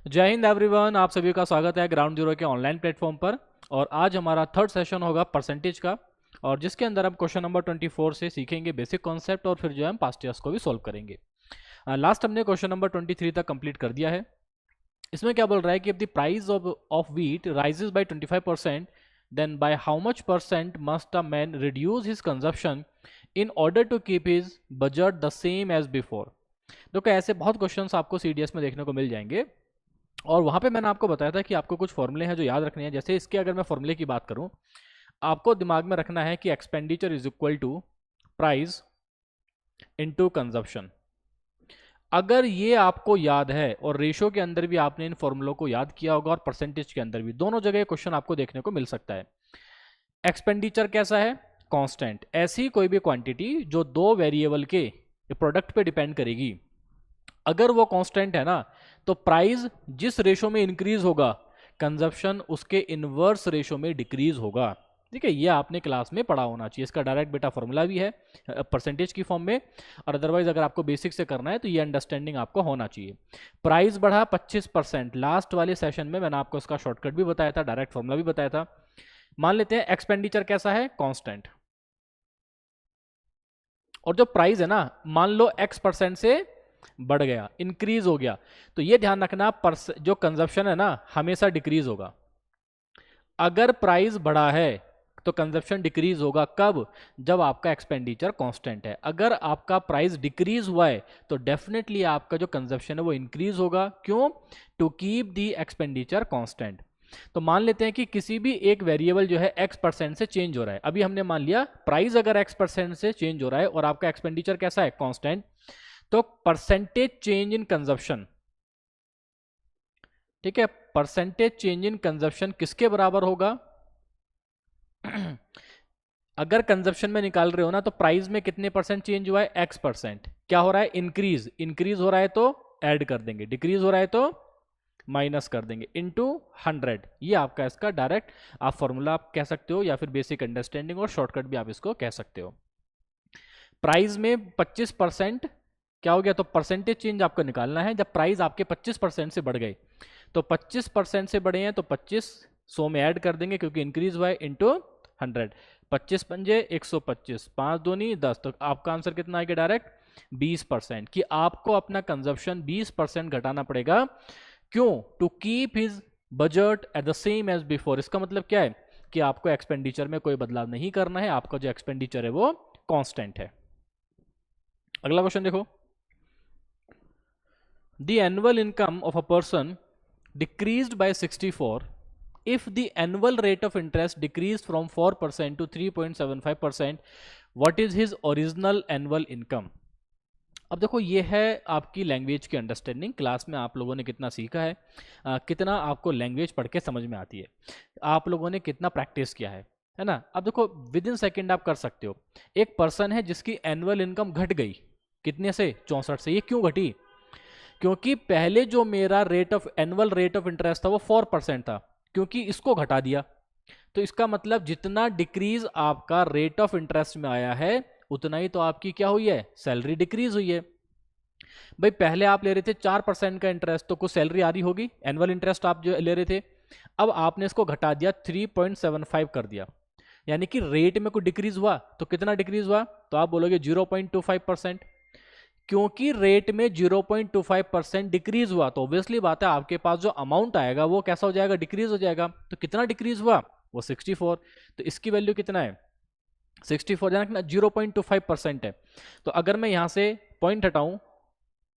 जय हिंद एवरीवन, आप सभी का स्वागत है ग्राउंड जीरो के ऑनलाइन प्लेटफॉर्म पर। और आज हमारा थर्ड सेशन होगा परसेंटेज का, और जिसके अंदर हम क्वेश्चन नंबर 24 से सीखेंगे बेसिक कॉन्सेप्ट, और फिर जो है हम पास्ट ईयर्स को भी सॉल्व करेंगे। लास्ट हमने क्वेश्चन नंबर 23 तक कंप्लीट कर दिया है। इसमें क्या बोल रहा है कि if the price of wheat rises by 25%, then by how much percent must a man reduce his consumption in order to keep his budget the same as before. तो ऐसे बहुत क्वेश्चंस आपको सीडीएस में देखने को मिल जाएंगे, और वहां पे मैंने आपको बताया था कि आपको कुछ फॉर्मूले हैं जो याद रखने हैं। जैसे इसके अगर मैं फॉर्मूले की बात करूं, आपको दिमाग में रखना है कि expenditure is equal to price into consumption. अगर ये आपको याद है, और रेशो के अंदर भी आपने इन फॉर्मूलों को याद किया होगा, और परसेंटेज के अंदर भी, दोनों जगह क्वेश्चन आपको देखने को मिल सकता है। एक्सपेंडिचर कैसा है? कांस्टेंट। ऐसी कोई भी क्वांटिटी जो दो वेरिएबल के प्रोडक्ट पे डिपेंड करेगी, अगर वो कांस्टेंट है ना, तो प्राइस जिस रेशो में इंक्रीज होगा, कंजप्शन उसके इनवर्स रेशो में डिक्रीज होगा। ठीक है, ये आपने क्लास में पढ़ा होना चाहिए। इसका डायरेक्ट बेटा फॉर्मूला भी है परसेंटेज की फॉर्म में, और अदरवाइज अगर आपको बेसिक से करना है तो ये अंडरस्टैंडिंग आपको होना चाहिए। प्राइस बढ़ा 25%। लास्ट वाले सेशन में मैंने आपको इसका शॉर्टकट भी बताया था, डायरेक्ट फॉर्मूला भी बताया था। मान लेते हैं एक्सपेंडिचर कैसा है? कांस्टेंट। और जो प्राइस है ना, मान लो x% से बढ़ गया, इंक्रीज हो गया, तो ये ध्यान रखना जो कंजप्शन है ना, हमेशा डिक्रीज होगा। अगर प्राइस बढ़ा है तो कंजप्शन डिक्रीज होगा। कब? जब आपका एक्सपेंडिचर कांस्टेंट है। अगर आपका प्राइस डिक्रीज हुआ है तो डेफिनेटली आपका जो कंजप्शन है वो इंक्रीज होगा। क्यों? To keep the expenditure constant. तो मान लेते हैं कि किसी भी एक वेरिएबल जो है x% से चेंज हो रहा है। अभी हमने मान लिया प्राइस अगर x% से चेंज हो रहा है और आपका एक्सपेंडिचर कैसा है? कांस्टेंट, तो परसेंटेज चेंज इन कंजप्शन, ठीक है, परसेंटेज चेंज इन कंजप्शन किसके बराबर होगा? अगर कंजप्शन में निकाल रहे हो ना, तो प्राइस में कितने परसेंट चेंज हुआ है? x%। क्या हो रहा है? इंक्रीज। इंक्रीज हो रहा है तो ऐड कर देंगे, डिक्रीज हो रहा है तो माइनस कर देंगे, इनटू 100। ये आपका इसका डायरेक्ट आप फॉर्मूला आप कह सकते हो, या फिर बेसिक अंडरस्टैंडिंग और शॉर्टकट भी आप इसको कह सकते हो। प्राइस में 25% क्या हो गया? तो परसेंटेज चेंज आपको निकालना है। जब प्राइस आपके 25% से बढ़ गए, तो 25% से बढ़े हैं तो 25 100 में ऐड कर देंगे क्योंकि इंक्रीज हुआ है, इंटू 100। 25 पंजे 125, 5 दूनी 10, तो आपका आंसर कितना आएगा? डायरेक्ट 20%। कि आपको अपना कंजप्शन 20% घटाना पड़ेगा। क्यों? To keep his budget at the same as before. इसका मतलब क्या है? कि आपको एक्सपेंडिचर में कोई बदलाव नहीं करना है, आपका जो एक्सपेंडिचर है वो कांस्टेंट है। अगला क्वेश्चन देखो। The annual income of a person decreased by 64 if the annual rate of interest decreased from 4% to 3.75%. What is his original annual income? अब देखो, ये है आपकी लैंग्वेज की अंडरस्टैंडिंग। क्लास में आप लोगों ने कितना सीखा है, कितना आपको लैंग्वेज पढ़ के समझ में आती है, आप लोगों ने कितना प्रैक्टिस किया है ना। अब देखो, विद इन सेकेंड आप कर सकते हो। एक पर्सन है जिसकी एनुअल इनकम घट गई, कितने से? 64 से। ये क्यों घटी? क्योंकि पहले जो मेरा एनुअल रेट ऑफ इंटरेस्ट था वो 4% था, क्योंकि इसको घटा दिया। तो इसका मतलब जितना डिक्रीज आपका रेट ऑफ इंटरेस्ट में आया है, उतना ही तो आपकी क्या हुई है? सैलरी डिक्रीज हुई है। भाई पहले आप ले रहे थे 4% का इंटरेस्ट, तो कुछ सैलरी आ रही होगी, एनुअल इंटरेस्ट आप जो ले रहे थे। अब आपने इसको घटा दिया, 3.75 कर दिया, यानी कि रेट में कुछ डिक्रीज हुआ। तो कितना डिक्रीज हुआ? तो आप बोलोगे 0.25%। क्योंकि रेट में 0.25% डिक्रीज हुआ, तो ऑब्वियसली बात है आपके पास जो अमाउंट आएगा वो कैसा हो जाएगा? डिक्रीज हो जाएगा। तो कितना डिक्रीज हुआ? वो 64। तो इसकी वैल्यू कितना है? 64, जाना 0.25% है। तो अगर मैं यहां से पॉइंट हटाऊं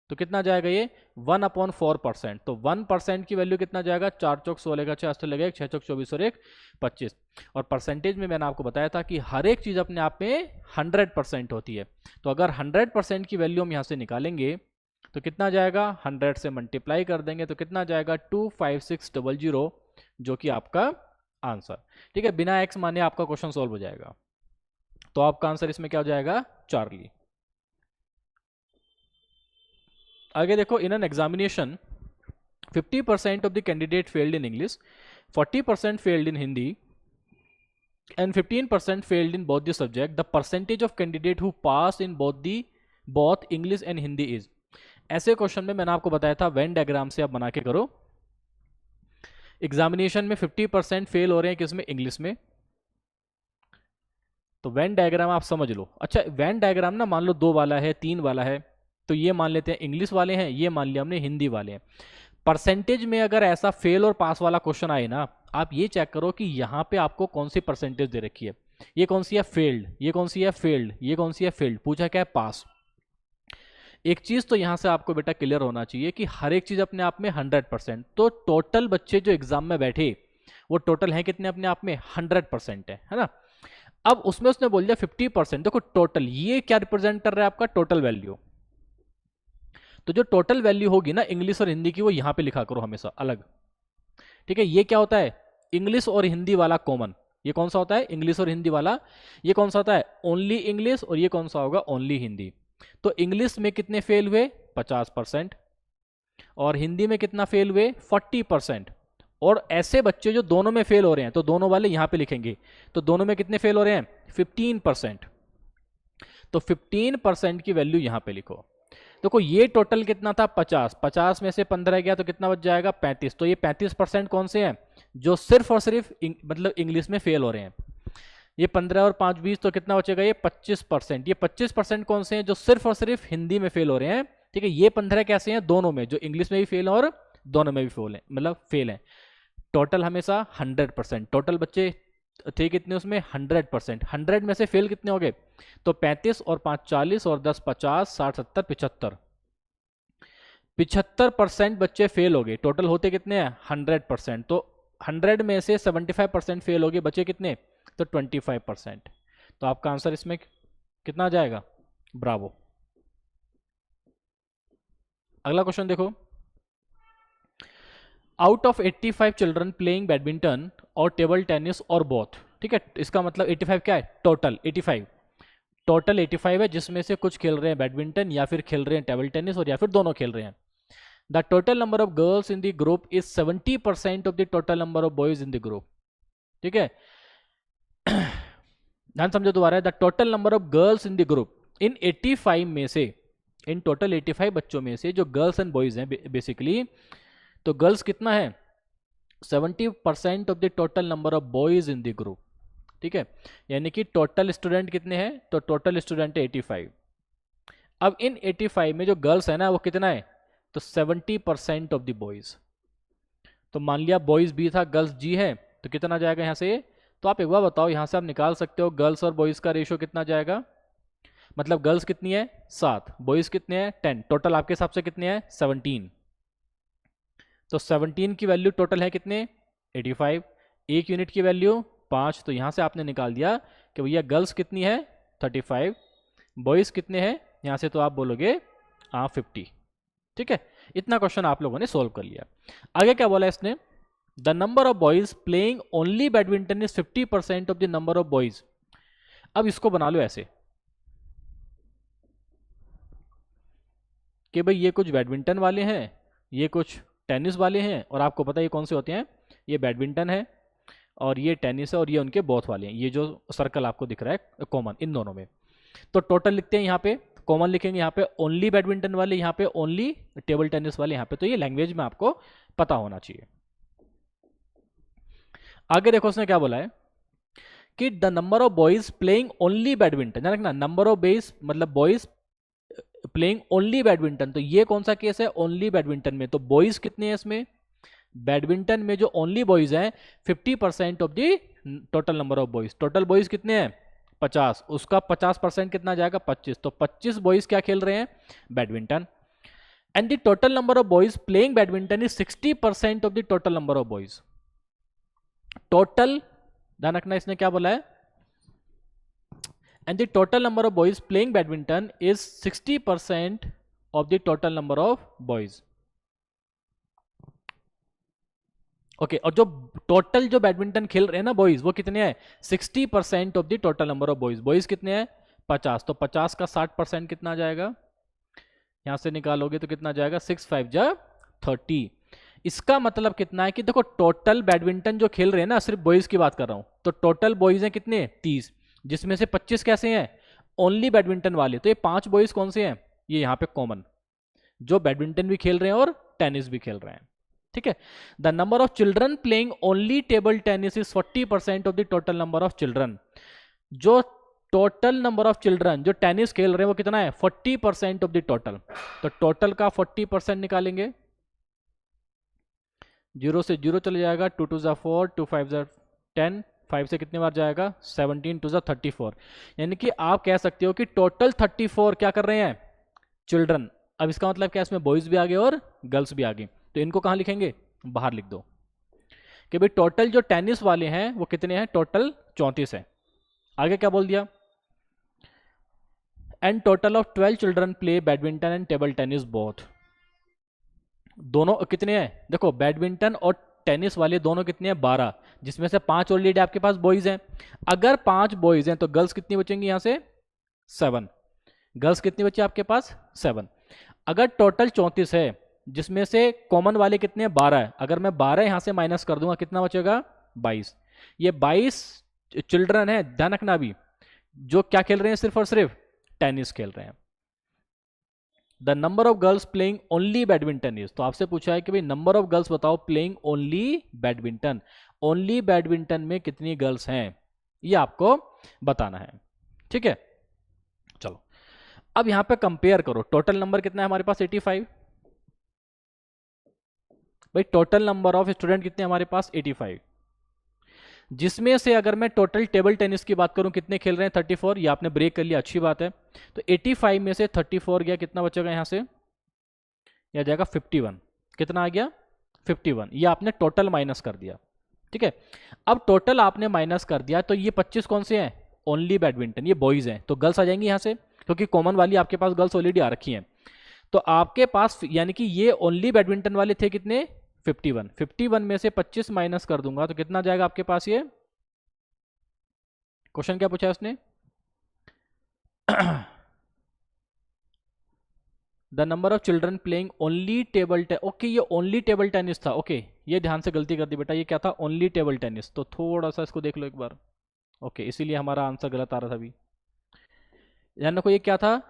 तो कितना जाएगा? ये 1/4%। तो 1% की वैल्यू कितना जाएगा? 4 चौक 16 का 6 लगेगा, 6 चौक 24 और 1 25। और परसेंटेज में मैंने आपको बताया था कि हर एक चीज अपने आप में 100% होती है। तो अगर 100% की वैल्यू हम यहां से निकालेंगे तो कितना जाएगा? 100 से मल्टीप्लाई कर देंगे तो कितना जाएगा? 25600, जो कि आपका आंसर। ठीक है, बिना एक्स माने आपका क्वेश्चन सॉल्व हो जाएगा। तो आपका आंसर इसमें क्या हो जाएगा? चार्ली। आगे देखो, in an examination 50% of the candidate failed in English, 40% failed in Hindi, and 15% failed in both the subject. The percentage of candidate who pass in both English and Hindi is। ऐसे question में मैंने आपको बताया था Venn diagram से आप बना के करो। एग्जामिनेशन में 50% फेल हो रहे हैं किसमें? इंग्लिश में। तो वेन डायग्राम आप समझ लो। अच्छा, वेन डायग्राम ना मान लो 2 वाला है, 3 वाला है, तो ये मान लेते हैं इंग्लिश वाले हैं, ये मान लिया हमने हिंदी वाले हैं। परसेंटेज में अगर ऐसा फेल और पास वाला क्वेश्चन आए ना, आप ये चेक करो कि यहाँ पे आपको कौन सी परसेंटेज दे रखी है। ये कौन सी है? फेल्ड। ये कौन सी है? फेल्ड। ये कौन सी है? फेल्ड। पूछा क्या है? पास। एक चीज तो यहां से आपको बेटा क्लियर होना चाहिए कि हर एक चीज अपने आप में 100%। तो टोटल बच्चे जो एग्जाम में बैठे वो टोटल है कितने? अपने आप में 100% है ना। अब उसमें उसने बोल दिया 50%। देखो टोटल ये क्या रिप्रेजेंट कर रहा है? आपका टोटल वैल्यू। तो जो टोटल वैल्यू होगी ना इंग्लिश और हिंदी की, वो यहां पे लिखा करो हमेशा अलग। ठीक है, ये क्या होता है? इंग्लिश और हिंदी वाला कॉमन। ये कौन सा होता है? इंग्लिश और हिंदी वाला। ये कौन सा होता है? Only English. और ये कौन सा होगा? ओनली हिंदी। तो इंग्लिश में कितने फेल हुए? 50%। और हिंदी में कितना फेल हुए? 40%। और ऐसे बच्चे जो दोनों में फेल हो रहे हैं, तो दोनों वाले यहां पे लिखेंगे। तो दोनों में कितने फेल हो रहे हैं? 15%। तो 15% की वैल्यू यहां पे लिखो। देखो ये टोटल कितना था? 50। 50 में से 15 गया तो कितना बच जाएगा? 35। तो ये 35% कौन से हैं? जो सिर्फ और सिर्फ मतलब इंग्लिश में फेल हो रहे हैं। ये 15 और 5 20, तो कितना बचेगा? ये 25%। ये 25% कौन से हैं? जो सिर्फ और सिर्फ हिंदी में फेल हो रहे हैं। ठीक है, ये 15 कैसे हैं? दोनों में, जो इंग्लिश में भी फेल और दोनों में भी फेल है, मतलब फेल है। टोटल हमेशा 100%। टोटल बच्चे थे कितने उसमें? 100%। 100 में से फेल कितने हो गए? तो 35 और 5 40 और 10 50 60 70 75। 75% बच्चे फेल हो गए। टोटल होते कितने हैं? 100%। तो 100 में से 75% फेल हो गए, बचे कितने? तो 25%। तो आपका आंसर इसमें कितना आ जाएगा? ब्रावो। अगला क्वेश्चन देखो। Out of 85 children playing badminton और टेबल टेनिस और बोथ। ठीक है, इसका मतलब 85 क्या है? टोटल 85। टोटल 85 है, जिसमें से कुछ खेल रहे हैं बैडमिंटन, या फिर खेल रहे हैं टेबल टेनिस, और या फिर दोनों खेल रहे हैं। The total number of girls in the group is 70% of the total number of boys in the group. ठीक है, ध्यान समझो दोबारा। The total number of girls in the group, इन 85 में से, इन टोटल 85 बच्चों में से जो गर्ल्स एंड बॉयज हैं बेसिकली, तो गर्ल्स कितना है? 70% of the total number of boys in the group. ठीक है, यानी कि टोटल स्टूडेंट कितने हैं? तो टोटल स्टूडेंट है 85। अब इन 85 में जो गर्ल्स है ना, वो कितना है? तो 70% ऑफ द बॉयज। तो मान लिया बॉयज बी था, गर्ल्स जी है, तो कितना जाएगा यहाँ से? तो आप एक बार बताओ, यहाँ से आप निकाल सकते हो गर्ल्स और बॉयज का रेशियो कितना जाएगा। मतलब गर्ल्स कितनी है? 7, बॉयज कितने हैं? 10। टोटल आपके हिसाब से कितने हैं? 17। तो 17 की वैल्यू टोटल है कितने? 85। एक यूनिट की वैल्यू 5। तो यहाँ से आपने निकाल दिया कि भैया गर्ल्स कितनी है? 35। बॉयज कितने हैं? यहाँ से तो आप बोलोगे 50। ठीक है, इतना क्वेश्चन आप लोगों ने सोल्व कर लिया। आगे क्या बोला इसने? The number of boys playing only badminton is 50% of the number of boys. अब इसको बना लो ऐसे कि भाई ये कुछ बैडमिंटन वाले हैं, ये कुछ टेनिस वाले हैं, और आपको पता है ये कौन से होते हैं? ये बैडमिंटन है और ये टेनिस है, और ये उनके बोथ वाले हैं। ये जो सर्कल आपको दिख रहा है कॉमन इन दोनों में, तो टोटल लिखते हैं यहाँ पे, कॉमन लिखेंगे यहाँ पे ओनली बैडमिंटन वाले, यहाँ पे ओनली टेबल टेनिस वाले यहाँ पे। तो ये लैंग्वेज में आपको पता होना चाहिए। आगे देखो उसने क्या बोला है कि the number of boys playing only badminton, ध्यान रखना, नंबर ऑफ बॉयज मतलब बॉयज प्लेइंग ओनली बैडमिंटन। तो ये कौन सा केस है? ओनली बैडमिंटन में। तो बॉयज कितने हैं इसमें? बैडमिंटन में जो ओनली बॉयज हैं 50% of the total number of boys. Total boys कितने हैं? 50। उसका 50% कितना जाएगा? 25। तो 25 बॉयज क्या खेल रहे हैं? Badminton. And the total number of boys playing badminton is 60% of the total number of boys. Total, ध्यान रखना इसने क्या बोला है? And the total number of boys playing badminton is 60% of the total number of boys. Okay, और जो total जो badminton खेल रहे हैं ना बॉयज, वो कितने हैं? 60% of the total number of boys. Boys कितने हैं? 50। तो 50 का 60% कितना आ जाएगा? यहां से निकालोगे तो कितना जाएगा? 6 5 जा 30। इसका मतलब कितना है कि देखो टोटल बैडमिंटन जो खेल रहे हैं ना, सिर्फ बॉयज की बात कर रहा हूं, तो टोटल बॉयज हैं कितने? 30, जिसमें से 25 कैसे हैं? ओनली बैडमिंटन वाले। तो ये 5 बॉयज कौन से हैं? ये यहाँ पे कॉमन, जो बैडमिंटन भी खेल रहे हैं और टेनिस भी खेल रहे हैं। ठीक है। The number of children playing only table tennis is 40% of the total number of children. जो टोटल नंबर ऑफ चिल्ड्रन जो टेनिस खेल रहे हैं वो कितना है, 40% ऑफ द टोटल। तो टोटल का 40% निकालेंगे, 0 से 0 चले जाएगा, 2 2 4, 2 5 10, 5 से कितने बार जाएगा, 17 2 34। यानी कि आप कह सकते हो कि टोटल 34 क्या कर रहे हैं, चिल्ड्रन। अब इसका मतलब क्या, इसमें बॉयज भी आ गए और गर्ल्स भी आ गई। तो इनको कहाँ लिखेंगे, बाहर लिख दो कि भाई टोटल जो टेनिस वाले हैं वो कितने हैं, टोटल 34 है। आगे क्या बोल दिया, and total of 12 children play badminton and table tennis both. दोनों कितने हैं, देखो बैडमिंटन और टेनिस वाले दोनों कितने हैं, 12, जिसमें से 5 ऑलरेडी आपके पास बॉयज हैं। अगर 5 बॉयज हैं तो गर्ल्स कितनी बचेंगी यहां से, 7। गर्ल्स कितनी बची आपके पास, 7। अगर टोटल 34 है जिसमें से कॉमन वाले कितने हैं, 12 है। अगर मैं 12 यहां से माइनस कर दूंगा कितना बचेगा, 22। ये 22 चिल्ड्रन है, ध्यान रखना, अभी जो क्या खेल रहे हैं, सिर्फ और सिर्फ टेनिस खेल रहे हैं। The number of girls playing only badminton is, तो आपसे पूछा है कि भाई नंबर ऑफ गर्ल्स बताओ playing only badminton, only badminton में कितनी गर्ल्स हैं, ये आपको बताना है। ठीक है, चलो अब यहां पे कंपेयर करो, टोटल नंबर कितना है हमारे पास, 85। भाई टोटल नंबर ऑफ स्टूडेंट कितने हमारे पास, 85, जिसमें से अगर मैं टोटल टेबल टेनिस की बात करूं कितने खेल रहे हैं, 34। ये आपने ब्रेक कर लिया, अच्छी बात है। तो 85 में से 34 गया, कितना बचेगा यहां से, यह जाएगा 51। कितना आ गया, 51। ये आपने टोटल माइनस कर दिया। ठीक है, अब टोटल आपने माइनस कर दिया, तो ये 25 कौन से हैं, ओनली बैडमिंटन, ये बॉयज हैं, तो गर्ल्स आ जाएंगी यहां से, क्योंकि कॉमन वाली आपके पास गर्ल्स ऑलरेडी आ रखी हैं। तो आपके पास यानी कि ये ओनली बैडमिंटन वाले थे कितने, 51। 51 में से 25 माइनस कर दूंगा तो कितना जाएगा आपके पास, ये क्वेश्चन क्या पूछा है उसने, the number of children playing only table tennis. Okay, ये ओनली टेबल टेनिस था। ओके, ये ध्यान से गलती कर दी बेटा, ये क्या था, ओनली टेबल टेनिस। तो थोड़ा सा इसको देख लो एक बार। ओके, इसीलिए हमारा आंसर गलत आ रहा था अभी। ध्यान रखो, ये क्या था,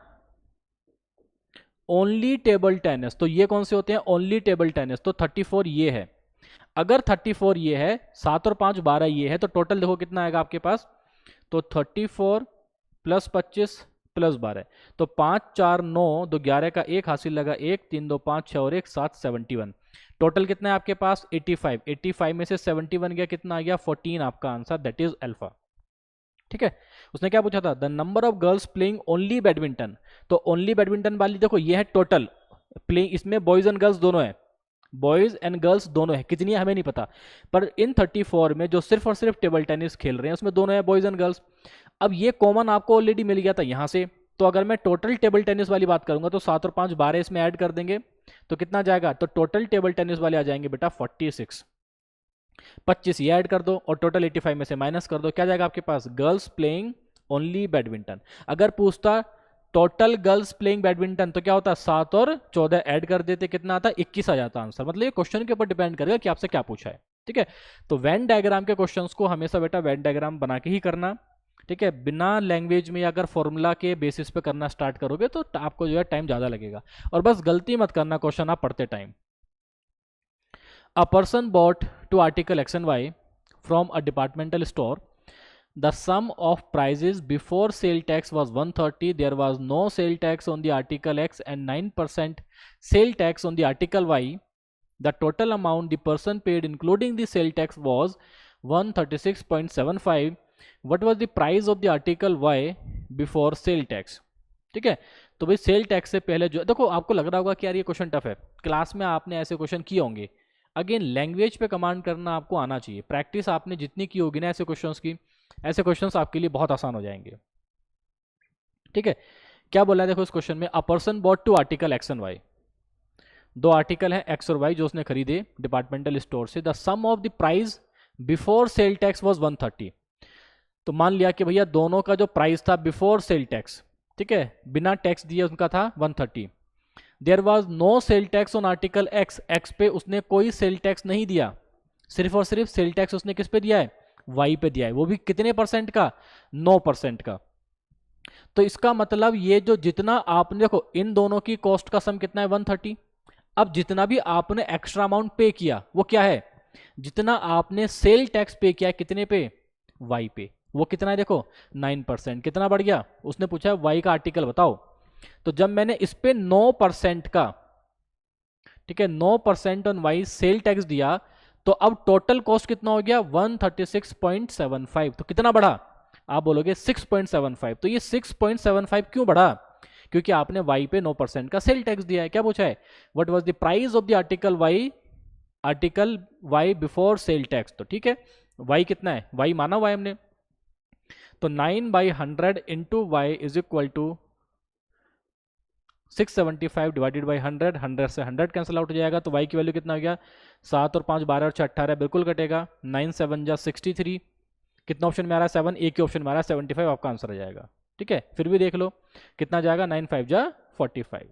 ओनली टेबल टेनिस। तो ये कौन से होते हैं, ओनली टेबल टेनिस। तो 34 ये है, अगर 34 ये है, 7 और 5 12 ये है, तो टोटल देखो कितना आएगा आपके पास, तो 34 प्लस 25 प्लस 12, तो 5 4 9 2 11 का 1 हासिल लगा, 1 3 2 5 6 और 1 7, 71। टोटल कितना है आपके पास, 85। 85 में से 71 गया, कितना आ गया, 14 आपका आंसर, दैट इज अल्फा। ठीक है, उसने क्या पूछा था, the number of girls playing only badminton. तो ओनली बैडमिंटन वाली देखो ये है टोटल प्लेइंग, इसमें बॉयज एंड गर्ल्स दोनों है, बॉयज एंड गर्ल्स दोनों है, कितनी है हमें नहीं पता, पर इन 34 में जो सिर्फ और सिर्फ टेबल टेनिस खेल रहे हैं उसमें दोनों है बॉयज एंड गर्ल्स। अब ये कॉमन आपको ऑलरेडी मिल गया था यहां से, तो अगर मैं टोटल टेबल टेनिस वाली बात करूंगा तो 7 और 5 12 इसमें ऐड कर देंगे तो कितना जाएगा, तो टोटल टेबल टेनिस वाले आ जाएंगे बेटा 46। 25 ये ऐड कर दो और टोटल 85 में से माइनस कर दो, क्या जाएगा आपके पास, गर्ल्स प्लेइंग ओनली बैडमिंटन। अगर पूछता टोटल गर्ल्स प्लेइंग बैडमिंटन तो क्या होता, 7 और 14 ऐड कर देते, कितना आता, 21 आ जाता आंसर। मतलब ये क्वेश्चन के ऊपर डिपेंड करेगा कि आपसे क्या पूछा है। ठीक है, तो वेन डायग्राम के क्वेश्चंस को हमेशा बेटा वेन डायग्राम बना के ही करना। ठीक है, बिना लैंग्वेज में अगर फॉर्मूला के बेसिस पे करना स्टार्ट करोगे तो आपको जो है टाइम ज्यादा लगेगा। और बस गलती मत करना क्वेश्चन आप पढ़ते time. A person bought two article X and Y from a departmental store. The sum of prices before sale tax was 130. There was no sale tax on the article X and 9% sale tax on the article Y. The total amount the person paid including the sale tax was 136.75. What was the price of the article Y before sale tax? ठीक है, तो भाई sale tax से पहले जो देखो, आपको लग रहा होगा कि यार ये क्वेश्चन टफ है, क्लास में आपने ऐसे क्वेश्चन किए होंगे। अगेन लैंग्वेज पे कमांड करना आपको आना चाहिए, प्रैक्टिस आपने जितनी की होगी ना ऐसे क्वेश्चंस की, ऐसे क्वेश्चंस आपके लिए बहुत आसान हो जाएंगे। ठीक है, क्या बोला है देखो इस क्वेश्चन में, a person bought two article X and Y. दो आर्टिकल है एक्स और वाई जो उसने खरीदे डिपार्टमेंटल स्टोर से। The sum of the price before sale tax was 130। तो मान लिया कि भैया दोनों का जो प्राइस था बिफोर सेल टैक्स, ठीक है, बिना टैक्स दिए उनका था 130। There was no sale tax on article X, X पे उसने कोई सेल टैक्स नहीं दिया, सिर्फ और सिर्फ सेल टैक्स उसने किस पे दिया है, वाई पे दिया है, वो भी कितने परसेंट का, 9% का। तो इसका मतलब ये जो जितना आपने देखो इन दोनों की कॉस्ट का सम कितना है 130, अब जितना भी आपने एक्स्ट्रा अमाउंट पे किया वो क्या है, जितना आपने सेल टैक्स पे किया कितने पे, वाई पे, वो कितना है देखो 9%, कितना बढ़ गया, उसने पूछा है वाई का आर्टिकल बताओ। तो जब मैंने इस पे 9% का, ठीक है 9% ऑन वाई सेल टैक्स दिया, तो अब टोटल कॉस्ट कितना हो गया 136.75, तो कितना बढ़ा, आप बोलोगे 6.75। तो ये 6.75 क्यों बढ़ा, क्योंकि आपने वाई पे 9% का सेल टैक्स दिया है। क्या पूछा है, what was the price of the article Y before sale tax, तो ठीक है वाई कितना है, वाई माना वाई हमने, तो 9/100 into Y is equal to 675 divided by 100, 100 से 100 कैंसिल आउट हो जाएगा, तो y की वैल्यू कितना हो गया 7 और 5 12 और 6 18, बिल्कुल कटेगा, 9 7 जा 63, कितना ऑप्शन में आ रहा है 7, एक ही ऑप्शन में आ रहा है 75, आपका आंसर आ जाएगा। ठीक है, फिर भी देख लो कितना जाएगा 9 5 जा 45।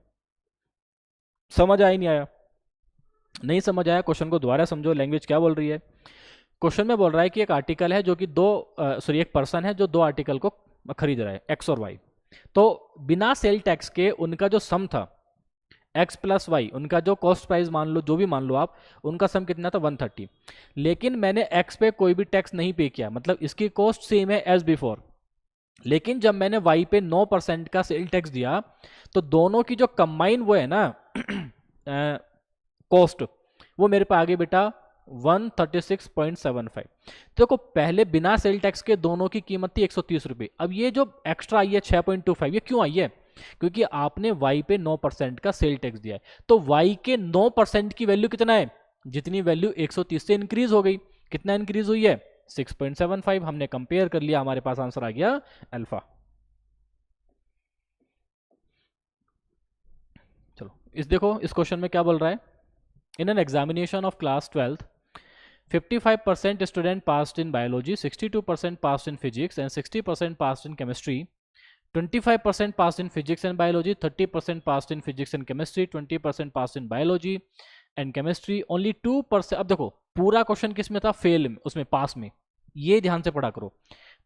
समझ आया नहीं आया, नहीं समझ आया क्वेश्चन को दोबारा समझो, लैंग्वेज क्या बोल रही है। क्वेश्चन में बोल रहा है कि एक आर्टिकल है जो कि एक पर्सन है जो दो आर्टिकल को खरीद रहा है एक्स और वाई, तो बिना सेल टैक्स के उनका जो सम था x प्लस वाई, उनका जो कॉस्ट प्राइस मान लो जो भी मान लो आप, उनका सम कितना था 130, लेकिन मैंने x पे कोई भी टैक्स नहीं पे किया, मतलब इसकी कॉस्ट सेम है एज बिफोर, लेकिन जब मैंने y पे 9% का सेल टैक्स दिया, तो दोनों की जो कंबाइन वो है ना कॉस्ट, वो मेरे पे आ गई बेटा 136.75। देखो पहले बिना सेल टैक्स के दोनों की कीमत थी 130 रुपये, अब ये जो एक्स्ट्रा आई है 6.25, ये क्यों आई है, क्योंकि आपने y पे 9% का सेल टैक्स दिया है, तो y के 9% की वैल्यू कितना है, जितनी वैल्यू 130 से इंक्रीज हो गई, कितना इंक्रीज हुई है 6.75, हमने कंपेयर कर लिया, हमारे पास आंसर आ गया अल्फा। चलो इस देखो इस क्वेश्चन में क्या बोल रहा है, in an examination of class 12th 55% student passed in biology, 62% passed in physics and 60% passed in chemistry, 25% passed in physics and biology, 30% passed in physics and chemistry, 20% passed in biology and chemistry, only 2%। अब देखो पूरा question किस में था, fail में, उसमें पास में, ये ध्यान से पढ़ा करो,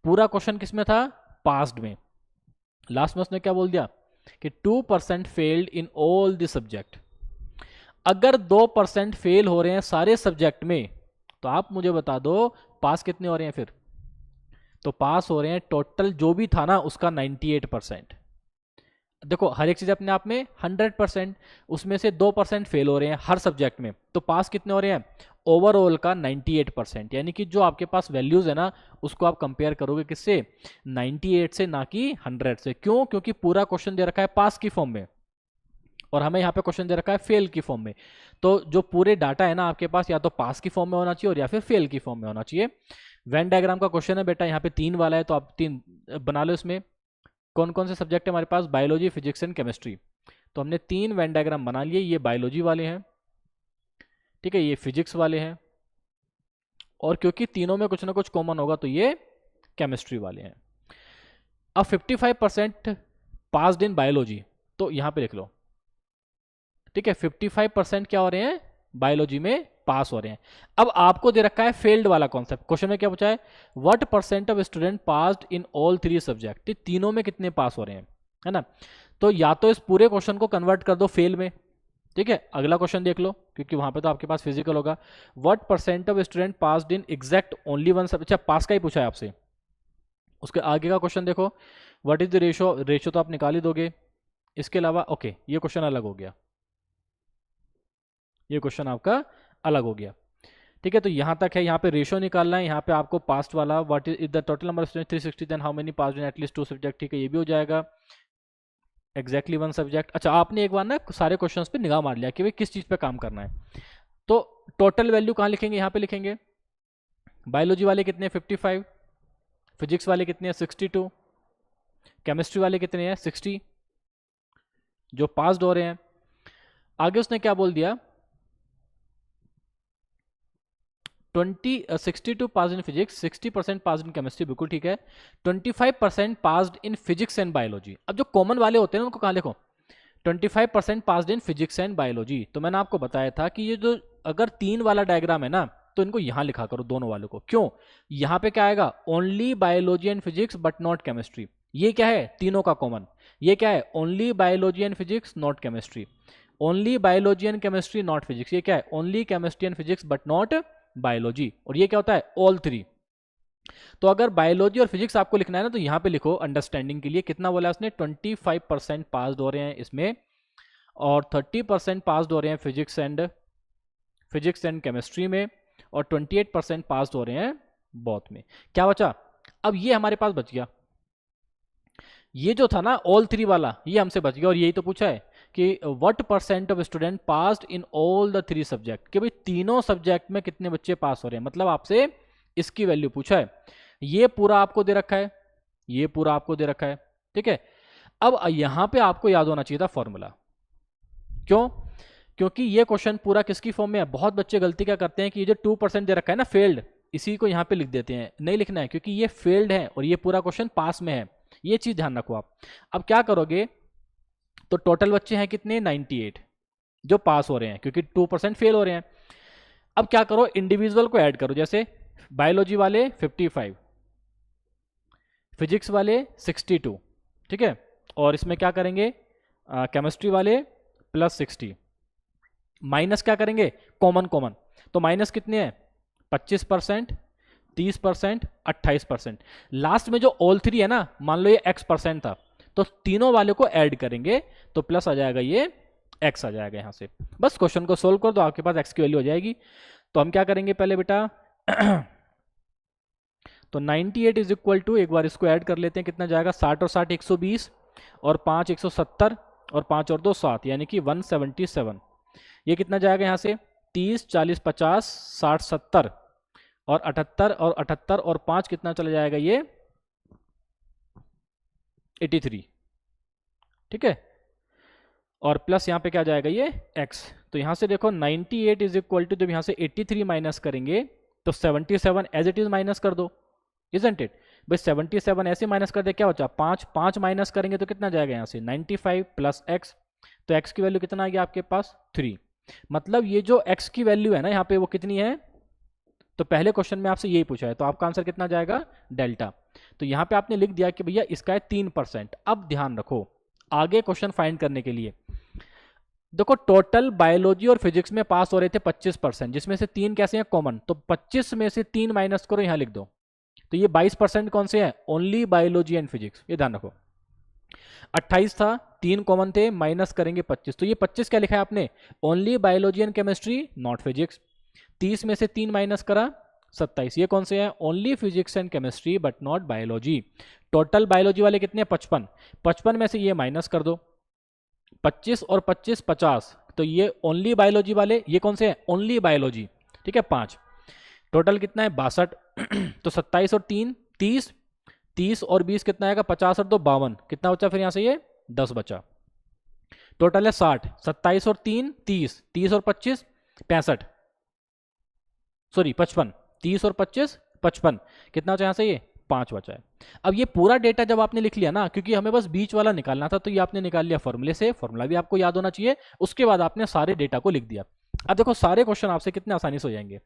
पूरा क्वेश्चन किस में था, पास्ड में, लास्ट में उसने क्या बोल दिया कि 2% failed in all the subject. अगर 2% फेल हो रहे हैं सारे सब्जेक्ट में, तो आप मुझे बता दो पास कितने हो रहे हैं फिर, तो पास हो रहे हैं टोटल जो भी था ना उसका 98%। देखो हर एक चीज अपने आप में 100%, उसमें से 2% फेल हो रहे हैं हर सब्जेक्ट में, तो पास कितने हो रहे हैं ओवरऑल का 98%, यानी कि जो आपके पास वैल्यूज है ना उसको आप कंपेयर करोगे किससे 98 से, ना कि 100 से। क्यों, क्योंकि पूरा क्वेश्चन दे रखा है पास की फॉर्म में और हमें यहाँ पे क्वेश्चन दे रखा है फेल की फॉर्म में, तो जो पूरे डाटा है ना आपके पास या तो पास की फॉर्म में होना चाहिए और या फिर फेल की फॉर्म में होना चाहिए। वेन डायग्राम का क्वेश्चन है बेटा, यहाँ पे 3 वाला है, तो आप 3 बना लो। इसमें कौन कौन से सब्जेक्ट है हमारे पास, बायोलॉजी फिजिक्स एंड केमिस्ट्री, तो हमने 3 वेन डायग्राम बना लिए, ये बायोलॉजी वाले हैं, ठीक है, ये फिजिक्स वाले हैं, और क्योंकि तीनों में कुछ ना कुछ कॉमन होगा तो ये केमिस्ट्री वाले हैं। अब 55% पास्ड इन बायोलॉजी, तो यहाँ पे लिख लो, ठीक है 55% क्या हो रहे हैं बायोलॉजी में पास हो रहे हैं। अब आपको दे रखा है फेल्ड वाला कॉन्सेप्ट, क्वेश्चन में क्या पूछा है, what percent of student passed in all 3 subject, तीनों में कितने पास हो रहे हैं, है ना, तो या तो इस पूरे क्वेश्चन को कन्वर्ट कर दो फेल में, ठीक है, अगला क्वेश्चन देख लो क्योंकि वहां पे तो आपके पास फिजिकल होगा, what percent of student passed in exact only one subject, अच्छा पास का ही पूछा है आपसे, उसके आगे का क्वेश्चन देखो, what is the ratio, ratio तो आप निकाल ही दोगे, इसके अलावा ओके ये क्वेश्चन अलग हो गया, ये क्वेश्चन आपका अलग हो गया, ठीक है, तो यहां तक है, यहाँ पे रेशो निकालना है, यहाँ पे आपको पास्ट वाला what is the total number of student 360 then how many passed in at least 2 subject, ठीक है ये भी हो जाएगा, एग्जैक्टली 1 सब्जेक्ट। अच्छा आपने एक बार ना सारे क्वेश्चंस पे निगाह मार लिया कि भाई किस चीज पे काम करना है, तो टोटल वैल्यू कहाँ लिखेंगे, यहाँ पे लिखेंगे, बायोलॉजी वाले कितने 55, फिजिक्स वाले कितने हैं 62, केमिस्ट्री वाले कितने हैं 60 जो पास्ड हो रहे हैं। आगे उसने क्या बोल दिया 62 पास in physics, 60% pass in chemistry, बिल्कुल ठीक है, 25% passed in physics and biology. अब जो कॉमन वाले होते हैं उनको कहाँ लिखो, 25% passed in physics and biology, तो मैंने आपको बताया था कि ये जो अगर 3 वाला डायग्राम है ना तो इनको यहां लिखा करो दोनों वालों को, क्यों, यहां पे क्या आएगा only biology and physics but not chemistry, ये क्या है तीनों का कॉमन, ये क्या है only biology and physics not chemistry, only biology and chemistry not physics, ये क्या है, only chemistry and physics but not biology, और ये क्या होता है, ऑल थ्री। तो अगर बायोलॉजी और फिजिक्स आपको लिखना है ना, तो यहां पे लिखो अंडरस्टैंडिंग के लिए कितना बोला उसने, 25% पास हो रहे हैं इसमें, और 30% पास हो रहे हैं फिजिक्स एंड केमिस्ट्री में, और 28% पास हो रहे हैं बोथ में। क्या बचा, अब ये हमारे पास बच गया, ये जो था ना ऑल थ्री वाला, ये हमसे बच गया, और यही तो पूछा है कि what percent of student passed in all the three subject, कि भाई तीनों सब्जेक्ट में कितने बच्चे पास हो रहे हैं, मतलब आपसे इसकी वैल्यू पूछा है। ये पूरा आपको दे रखा है, ये पूरा आपको दे रखा है, ठीक है। अब यहां पे आपको याद होना चाहिए था फॉर्मूला, क्यों, क्योंकि ये क्वेश्चन पूरा किसकी फॉर्म में है, बहुत बच्चे गलती क्या करते हैं कि ये जो 2% दे रखा है ना फेल्ड, इसी को यहां पे लिख देते हैं, नहीं लिखना है क्योंकि ये फेल्ड है और ये पूरा क्वेश्चन पास में है, ये चीज ध्यान रखो आप। अब क्या करोगे, तो टोटल बच्चे हैं कितने, 98 जो पास हो रहे हैं, क्योंकि 2% फेल हो रहे हैं। अब क्या करो, इंडिविजुअल को ऐड करो, जैसे बायोलॉजी वाले 55, फिजिक्स वाले 62, ठीक है, और इसमें क्या करेंगे, केमिस्ट्री वाले +60, माइनस क्या करेंगे, कॉमन कॉमन, तो माइनस कितने हैं, 25%, 30%, 28%, लास्ट में जो ऑल थ्री है ना, मान लो ये x% था, तो तीनों वाले को ऐड करेंगे तो प्लस आ जाएगा, ये x आ जाएगा यहां से। बस क्वेश्चन को सोल्व कर दो, आपके पास x की वैल्यू हो जाएगी। तो हम क्या करेंगे पहले बेटा तो 98 इज इक्वल टू, एक बार इसको ऐड कर लेते हैं, कितना जाएगा, 60 और 60 120, और 5 170, और 5 और 2 7, यानी कि 177। ये कितना जाएगा यहाँ से, 30 40 50 60 70, और 78 और 78 और 5 कितना चला जाएगा, ये 83, ठीक है, और प्लस यहाँ पे क्या जाएगा, ये x। तो यहाँ से देखो 98 इज इक्वल टू, जब यहाँ से 83 माइनस करेंगे तो 77 एज इट इज माइनस कर दो, इजंट इट भाई, 77 ऐसे माइनस कर दे, क्या बचा, 5 5 माइनस करेंगे तो कितना जाएगा यहाँ से 95 प्लस x, तो x की वैल्यू कितना आ गया आपके पास 3। मतलब ये जो x की वैल्यू है ना यहाँ पे वो कितनी है, तो पहले क्वेश्चन में आपसे यही पूछा है, तो आपका आंसर कितना जाएगा, डेल्टा। तो यहाँ पे आपने लिख दिया कि भैया इसका है 3%। अब ध्यान रखो आगे क्वेश्चन फाइंड करने के लिए, देखो टोटल बायोलॉजी और फिजिक्स में पास हो रहे थे 25%, जिसमें से 3 कैसे हैं, कॉमन, तो 25 में से 3 माइनस करो, यहां लिख दो, तो ये 22% कौन से हैं, ओनली बायोलॉजी एंड फिजिक्स, ये ध्यान रखो। 28 था, 3 कॉमन थे, माइनस करेंगे 25, तो ये 25 क्या लिखा है आपने, only biology and chemistry not physics. 30 में से 3 माइनस करा 27, ये कौन से हैं, only physics and chemistry but not biology. Total biology वाले कितने हैं, 55, 55 में से ये माइनस कर दो, 25 और 25 50, तो ये ओनली बायोलॉजी वाले, ये कौन से हैं, ओनली बायोलॉजी, ठीक है 5, टोटल कितना है 62 तो 27 और 3 30, 30 और 20 कितना आएगा, 50 और 2 52, कितना बचा फिर यहाँ से, ये 10 बचा, टोटल है 60, 27 और 3 30, 30 और 25 65, सॉरी 55, 30 और 25 55, कितना बचा यहाँ से, ये 5 बचा है। अब ये पूरा डेटा जब आपने लिख लिया ना, क्योंकि हमें बस बीच वाला निकालना था, तो ये आपने निकाल लिया फॉर्मूले से, फॉर्मूला भी आपको याद होना चाहिए, उसके बाद आपने सारे डेटा को लिख दिया। अब देखो सारे क्वेश्चन आपसे कितने आसानी से हो जाएंगे।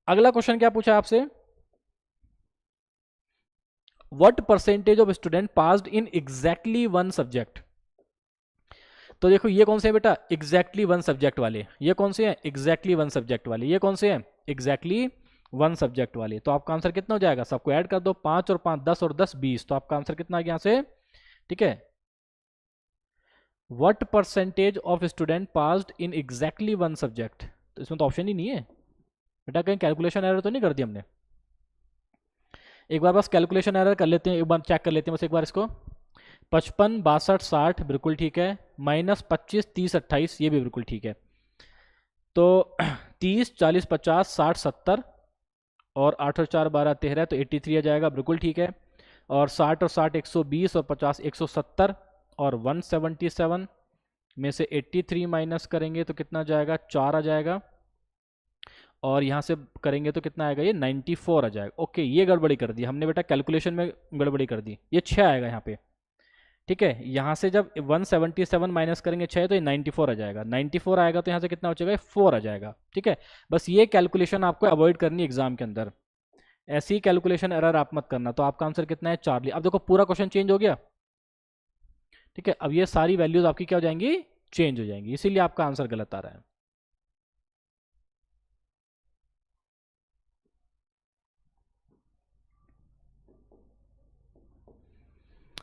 अगला क्वेश्चन क्या पूछा आपसे, what percentage of student passed in exactly one subject. तो देखो ये कौन से हैं बेटा, एग्जैक्टली वन सब्जेक्ट वाले, ये कौन से हैं, एग्जैक्टली वन सब्जेक्ट वाले, ये कौन से हैं, एग्जैक्टली वन सब्जेक्ट वाले। तो आपका आंसर कितना हो जाएगा, सबको ऐड कर दो, 5 और 5 10 और 10 20, तो आपका आंसर कितना आ गया यहाँ से, ठीक है। What percentage of student passed in exactly one subject, तो इसमें तो ऑप्शन ही नहीं है बेटा, कहीं कैलकुलेशन एरर तो नहीं कर दी हमने। एक बार बस कैलकुलेशन एरर कर लेते हैं, एक बार चेक कर लेते हैं बस एक बार इसको। 55 62 60 बिल्कुल ठीक है, -25 30 28 ये भी बिल्कुल ठीक है। तो 30 40 50 60 70 और 8 और 4 12 13, तो 83 आ जाएगा, बिल्कुल ठीक है। और 60 और 60 120 और 50 170 और 177 में से 83 माइनस करेंगे तो कितना जाएगा, 4 आ जाएगा, और यहाँ से करेंगे तो कितना आएगा, ये 94 आ जाएगा। ओके ये गड़बड़ी कर दी हमने बेटा, कैलकुलेशन में गड़बड़ी कर दी, ये 6 आएगा यहाँ पे, ठीक है। यहाँ से जब 177 माइनस करेंगे 6 तो ये 94 आ जाएगा, 94 आएगा तो यहाँ से कितना हो जाएगा, 4 आ जाएगा, ठीक है। बस ये कैलकुलेशन आपको अवॉइड करनी एग्जाम के अंदर, ऐसी कैलकुलेशन एरर आप मत करना। तो आपका आंसर कितना है, 4। अब देखो पूरा क्वेश्चन चेंज हो गया, ठीक है। अब ये सारी वैल्यूज आपकी क्या हो जाएंगी, चेंज हो जाएंगी, इसीलिए आपका आंसर गलत आ रहा है।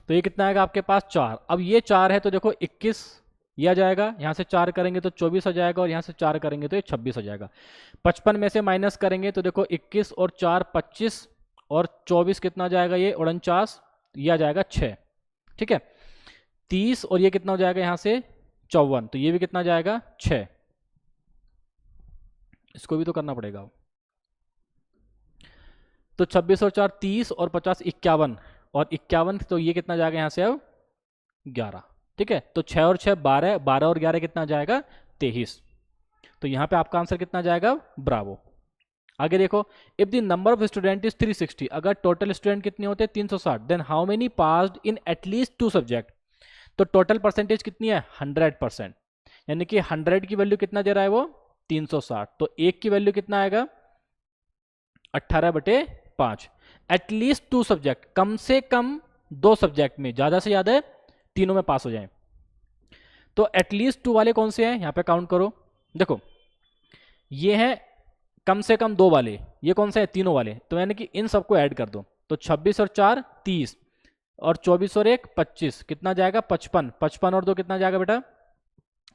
तो ये कितना आएगा आपके पास 4। अब ये 4 है तो देखो 21 ये आ जाएगा, यहाँ से 4 करेंगे तो 24 आ जाएगा, और यहाँ से 4 करेंगे तो ये 26 आ जाएगा। 55 में से माइनस करेंगे तो देखो 21 और 4 25, और 24 कितना आ जाएगा, ये 49, ये आ जाएगा 6। ठीक है, 30 और ये कितना हो जाएगा यहाँ से 54, तो ये भी कितना जाएगा 6। इसको भी तो करना पड़ेगा। तो 26 और 4 30 और 50 51, और 51 तो ये कितना जाएगा यहाँ से अब 11। ठीक है, तो 6 और 6 12, 12 और 11 कितना जाएगा 23। तो यहाँ पे आपका आंसर कितना जाएगा ब्रावो। आगे देखो, if the number of student is 360, अगर टोटल स्टूडेंट कितने होते हैं 360, then how many passed in at least 2 subject. तो टोटल परसेंटेज कितनी है 100%, यानी कि 100 की वैल्यू कितना दे रहा है वो 360, तो 1 की वैल्यू कितना आएगा 18/5। एटलीस्ट 2 सब्जेक्ट, कम से कम 2 सब्जेक्ट में, ज्यादा से ज्यादा तीनों में पास हो जाए। तो एटलीस्ट 2 वाले कौन से हैं, यहां पे काउंट करो। देखो ये हैं कम से कम 2 वाले, ये कौन से हैं तीनों वाले, तो यानी कि इन सबको ऐड कर दो। तो 26 और 4 30, और 24 और 1 25, कितना जाएगा 55, 55 और 2 कितना जाएगा बेटा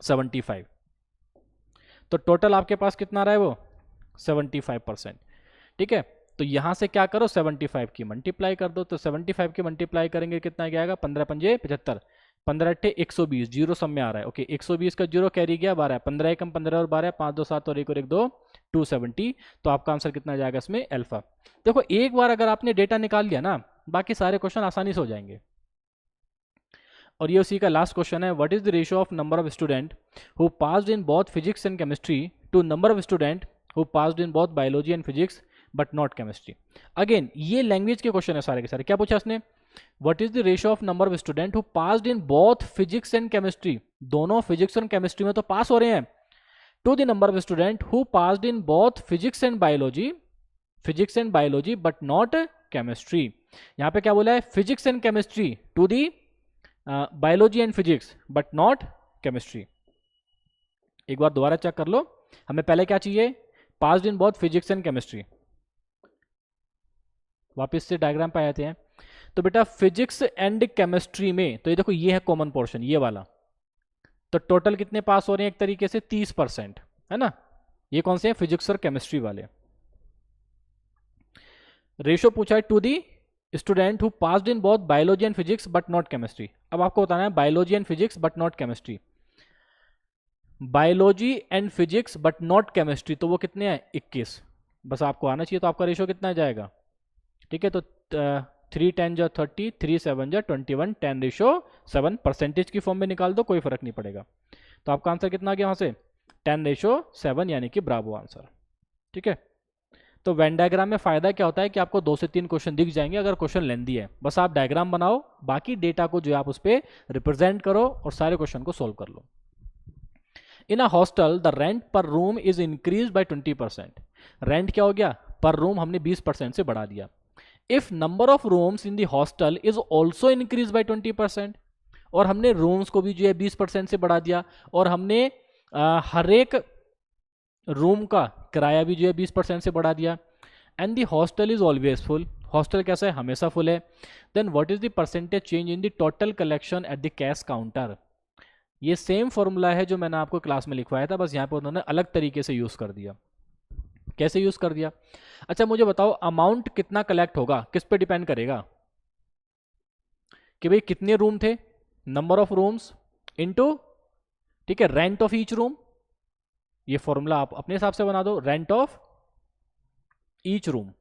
75। तो टोटल आपके पास कितना रहा है वो 75%। ठीक है, तो यहां से क्या करो 75 की मल्टीप्लाई कर दो, तो 75 की मल्टीप्लाई करेंगे कितना आएगा 15 पंजे 75, 15 अट्ठे 120, जीरो सब में आ रहा है। ओके 120 का जीरो कैरी गया 12, 15 एकम 15 और 12, 5 2 7 और 1 और 1 2 270। तो आपका आंसर कितना जाएगा इसमें अल्फा। देखो एक बार अगर आपने डेटा निकाल लिया ना, बाकी सारे क्वेश्चन आसानी से हो जाएंगे। और ये उसी का लास्ट क्वेश्चन है, what is the ratio of number of student who passed in both physics and chemistry to number of student who passed in both biology and physics but not chemistry. Again ये language के question है सारे के सारे। क्या पूछा उसने, what is the ratio of number of student who passed in both physics and chemistry, दोनों फिजिक्स और केमिस्ट्री में तो पास हो रहे हैं, to the number of student who passed in both physics and biology but not chemistry. यहां पे क्या बोला है, physics and chemistry to the biology and physics but not chemistry. एक बार दोबारा चेक कर लो, हमें पहले क्या चाहिए, passed in both physics and chemistry. वापस से डायग्राम पे आते हैं। तो बेटा फिजिक्स एंड केमिस्ट्री में, तो ये देखो ये है कॉमन पोर्शन ये वाला, तो टोटल कितने पास हो रहे हैं, एक तरीके से 30% है ना। ये कौन से हैं, फिजिक्स और केमिस्ट्री वाले। रेशियो पूछा है to the student who passed in both biology and physics but not chemistry. अब आपको बताना है biology and physics but not chemistry, biology and physics but not chemistry, तो वो कितने हैं 21। बस आपको आना चाहिए, तो आपका रेशियो कितना जाएगा। ठीक है, तो 3 10 जा 30, 3 7 जा 21, 10:7, परसेंटेज की फॉर्म में निकाल दो कोई फर्क नहीं पड़ेगा। तो आपका आंसर कितना आ गया वहां से 10:7, यानी कि ब्रावो आंसर। ठीक है, तो वेन डायग्राम में फायदा क्या होता है कि आपको 2 से 3 क्वेश्चन दिख जाएंगे अगर क्वेश्चन लेंदी है, बस आप डायग्राम बनाओ, बाकी डेटा को जो आप उस पर रिप्रेजेंट करो और सारे क्वेश्चन को सोल्व कर लो। इन अ हॉस्टल द रेंट पर room is increase by 20%। Rent क्या हो गया, पर रूम हमने 20% से बढ़ा दिया। If number of rooms in the hostel is also increase by 20%, और हमने रूम्स को भी जो है 20% से बढ़ा दिया, और हमने हर एक रूम का किराया भी जो है 20% से बढ़ा दिया। And the hostel is always full, hostel कैसा है हमेशा फुल है। Then what is the percentage change in the total collection at the cash counter. ये सेम फॉर्मूला है जो मैंने आपको क्लास में लिखवाया था, बस यहाँ पे उन्होंने अलग तरीके से यूज कर दिया। कैसे यूज कर दिया, अच्छा मुझे बताओ अमाउंट कितना कलेक्ट होगा, किस पे डिपेंड करेगा कि भाई कितने रूम थे, नंबर ऑफ रूम्स इनटू, ठीक है, रेंट ऑफ ईच रूम। ये फॉर्मूला आप अपने हिसाब से बना दो, रेंट ऑफ ईच रूम,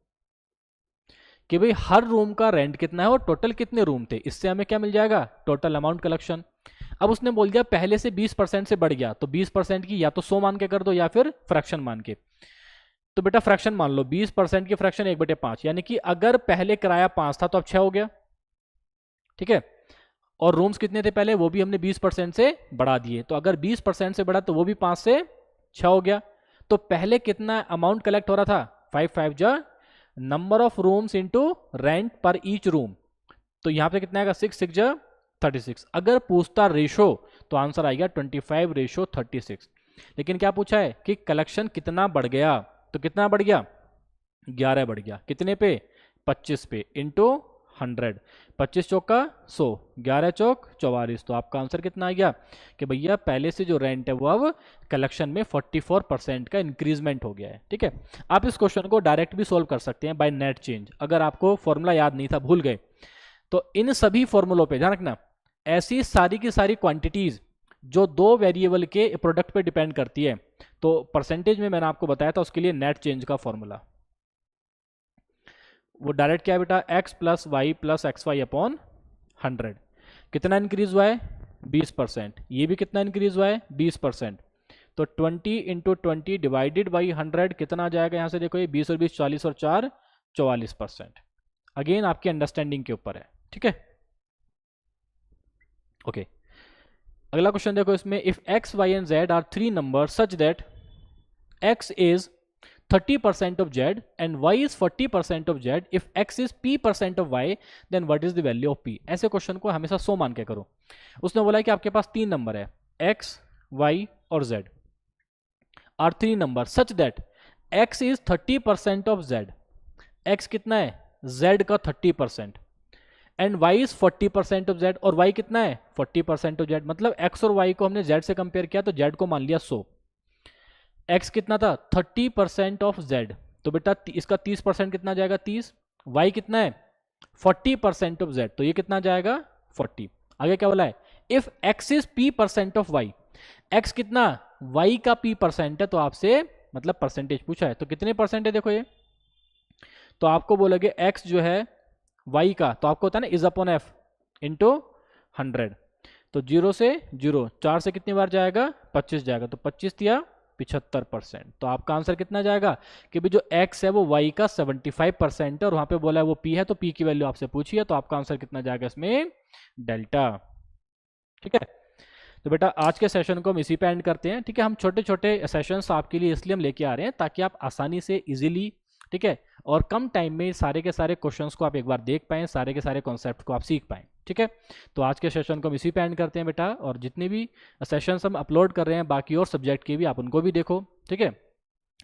कि भाई हर रूम का रेंट कितना है और टोटल कितने रूम थे, इससे हमें क्या मिल जाएगा टोटल अमाउंट कलेक्शन। अब उसने बोल दिया पहले से 20% से बढ़ गया, तो 20% की या तो 100 मान के कर दो या फिर फ्रैक्शन मान के। तो बेटा फ्रैक्शन मान लो, 20% की फ्रैक्शन 1/5, यानी कि अगर पहले किराया 5 था तो अब 6 हो गया। ठीक है, और रूम्स कितने थे पहले, वो भी हमने 20% से बढ़ा दिए, तो अगर 20% से बढ़ा तो वो भी 5 से 6 हो गया। तो पहले कितना अमाउंट कलेक्ट हो रहा था 5 5 जा number of rooms into rent पर ईच रूम, तो यहां पे कितना आएगा 6 6 जा 36। अगर पूछता रेशो तो आंसर आएगा 25:36। लेकिन क्या पूछा है कि कलेक्शन कितना बढ़ गया, तो कितना बढ़ गया, 11 बढ़ गया। कितने पे, 25 पे, इंटू 100, 25 चौका 100, 11 चौक 44। तो आपका आंसर कितना आ गया कि भैया पहले से जो रेंट है वो अब कलेक्शन में 44% का इंक्रीजमेंट हो गया है। ठीक है, आप इस क्वेश्चन को डायरेक्ट भी सोल्व कर सकते हैं बाय नेट चेंज। अगर आपको फॉर्मूला याद नहीं था, भूल गए, तो इन सभी फॉर्मूलों पे ध्यान रखना, ऐसी सारी की सारी क्वांटिटीज जो दो वेरिएबल के प्रोडक्ट पे डिपेंड करती है, तो परसेंटेज में मैंने आपको बताया था उसके लिए नेट चेंज का फॉर्मूला वो डायरेक्ट क्या है बेटा, x plus Y plus X Y upon 100। कितना इंक्रीज हुआ है, 20%। ये भी कितना इंक्रीज हुआ है, 20%। तो 20 इंटू 20 डिवाइडेड बाई 100 कितना आ जाएगा, यहाँ से देखो ये 20 और 20 40 और 4 44%। अगेन आपकी अंडरस्टैंडिंग के ऊपर है। ठीक है, ओके। अगला क्वेश्चन देखो इसमें, if x y and z are 3 number such that x is 30% of z and y is 40% of z, if x is p% of y then what is the value of p। ऐसे question को हमेशा 100 मान के करो। उसने बोला कि आपके पास 3 नंबर है x, y और z are 3 number such that x is 30% of z, x कितना है, z का 30%, and y is 40% of z, और y कितना है, 40% ऑफ z। मतलब x और y को हमने z से कंपेयर किया तो z को मान लिया 100, x कितना था, 30% ऑफ z, तो बेटा इसका 30% कितना जाएगा, 30। y कितना है, 40% ऑफ z, तो ये कितना जाएगा, 40। आगे क्या बोला है, if x is p% of y, x कितना, y का p% है, तो आपसे मतलब परसेंटेज पूछा है, तो कितने परसेंट है देखो ये, तो आपको बोलोगे x जो है y का, तो आपको होता है ना इज अपॉन एफ इंटू 100। तो 0 से 0, 4 से कितनी बार जाएगा, 25 जाएगा, तो 25 दिया 75%। तो आपका आंसर कितना जाएगा कि भाई जो x है वो y का 75% है, और वहां पे बोला है वो p है, तो p की वैल्यू आपसे पूछी है, तो आपका आंसर कितना जाएगा इसमें, डेल्टा। ठीक है, तो बेटा आज के सेशन को हम इसी पे एंड करते हैं। ठीक है, हम छोटे छोटे सेशंस आपके लिए इसलिए हम लेके आ रहे हैं ताकि आप आसानी से इजीली, ठीक है, और कम टाइम में सारे के सारे क्वेश्चंस को आप एक बार देख पाएं, सारे के सारे कॉन्सेप्ट को आप सीख पाएं। ठीक है, तो आज के सेशन को हम इसी पे एंड करते हैं बेटा, और जितने भी सेशंस हम अपलोड कर रहे हैं बाकी और सब्जेक्ट के भी, आप उनको भी देखो। ठीक है,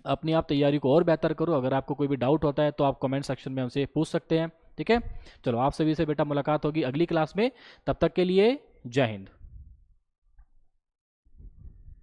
अपनी आप तैयारी को और बेहतर करो। अगर आपको कोई भी डाउट होता है तो आप कमेंट सेक्शन में हमसे पूछ सकते हैं। ठीक है, चलो आप सभी से बेटा मुलाकात होगी अगली क्लास में, तब तक के लिए जय हिंद।